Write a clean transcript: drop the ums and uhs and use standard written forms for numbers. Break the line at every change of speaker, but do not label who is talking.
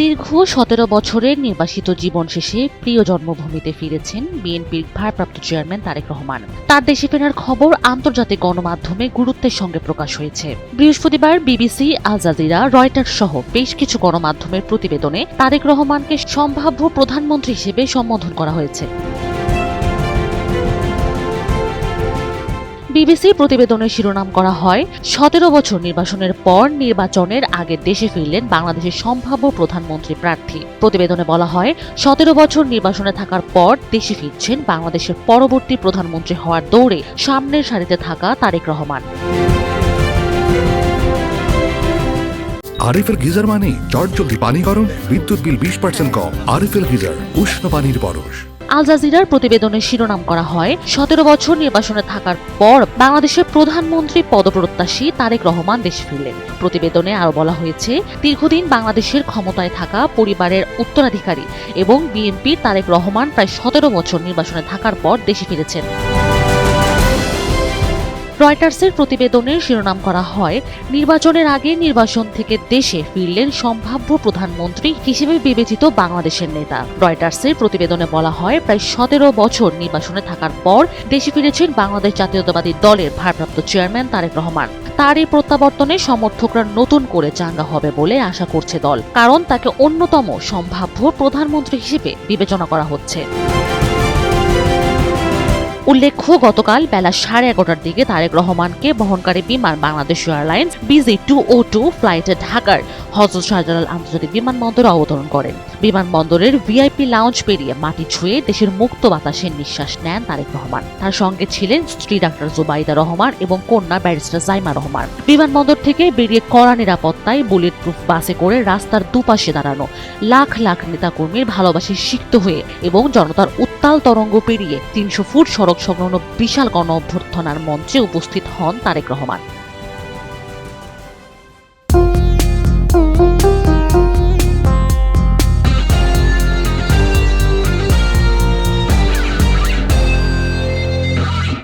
দীর্ঘ ১৭ বছরের নির্বাসিত জীবন শেষে প্রিয় জন্মভূমিতে ফিরেছেন বিএনপির ভারপ্রাপ্ত চেয়ারম্যান তারেক রহমান। তার দেশে ফেরার খবর আন্তর্জাতিক গণমাধ্যমে গুরুত্বের সঙ্গে প্রকাশ হয়েছে। বৃহস্পতিবার বিবিসি, আল জাজিরা, রয়টার্স সহ বেশ কিছু গণমাধ্যমের প্রতিবেদনে তারেক রহমানকে সম্ভাব্য প্রধানমন্ত্রী হিসেবে সম্বোধন করা হয়েছে। বিবিসির প্রতিবেদনের শিরোনাম করা হয়, ১৭ বছর নির্বাসনের পর নির্বাচনের আগে দেশে ফিরলেন বাংলাদেশের সম্ভাব্য প্রধানমন্ত্রী প্রার্থী। প্রতিবেদনে বলা হয়, ১৭ বছর নির্বাসনে থাকার পর দেশে ফিরছেন বাংলাদেশের পরবর্তী প্রধানমন্ত্রী হওয়ার দৌড়ে সামনের সারিতে থাকা তারেক রহমান।
আরএফএল গিজার মানে চটজলদি পানি গরম, বিদ্যুৎ বিল 20% কম। আরএফএল গিজার, উষ্ণ পানির পরশ।
আল জাজিরার প্রতিবেদনের শিরোনাম করা হয়, ১৭ বছর নির্বাসনে থাকার পর বাংলাদেশের প্রধানমন্ত্রী পদপ্রত্যাশী তারেক রহমান দেশে ফিরলেন। প্রতিবেদনে আরও বলা হয়েছে, দীর্ঘদিন বাংলাদেশের ক্ষমতায় থাকা পরিবারের উত্তরাধিকারী এবং বিএনপির তারেক রহমান প্রায় ১৭ বছর নির্বাসনে থাকার পর দেশে ফিরেছেন। রয়টার্সের প্রতিবেদনের শিরোনাম করা হয়, নির্বাচনের আগে নির্বাচন থেকে দেশে ফিরলেন সম্ভাব্য প্রধানমন্ত্রী হিসেবে বিবেচিত বাংলাদেশের নেতা। রয়টার্সের প্রতিবেদনে বলা হয়, প্রায় ১৭ বছর নির্বাসনে থাকার পর দেশে ফিরেছেন বাংলাদেশ জাতীয়তাবাদী দলের ভারপ্রাপ্ত চেয়ারম্যান তারেক রহমান। তার এই প্রত্যাবর্তনে সমর্থকরা নতুন করে চাঙ্গা হবে বলে আশা করছে দল, কারণ তাকে অন্যতম সম্ভাব্য প্রধানমন্ত্রী হিসেবে বিবেচনা করা হচ্ছে। উল্লেখ্য, গতকাল বেলা 11:30টার দিকে তারেক রহমানকে বহনকারী বিমান বাংলাদেশ এয়ারলাইন্স BZ202 ফ্লাইটে ঢাকার হযরত শাহজালাল আন্তর্জাতিক বিমানবন্দরে অবতরণ করেন। বিমানবন্দরের ভিআইপি লাউঞ্জ পেরিয়ে মাটি ছুঁয়ে দেশের মুক্ত বাতাসে নিঃশ্বাস নেন তারেক রহমান। তার সঙ্গে ছিলেন স্ত্রী ডাক্তার জুবাইদা রহমান এবং কন্যা ব্যারিস্টার জাইমা রহমান। বিমানবন্দর থেকে বেরিয়ে কড়া নিরাপত্তায় বুলেট প্রুফ বাসে করে রাস্তার দুপাশে দাঁড়ানো লাখ লাখ নেতাকর্মীর ভালোবাসায় সিক্ত হয়ে এবং জনতার উত্তাল তরঙ্গ পেরিয়ে ৩০০ ফুট সড়ক সংলগ্ন বিশাল গণ অভ্যর্থনার মঞ্চে উপস্থিত হন তারেক রহমান।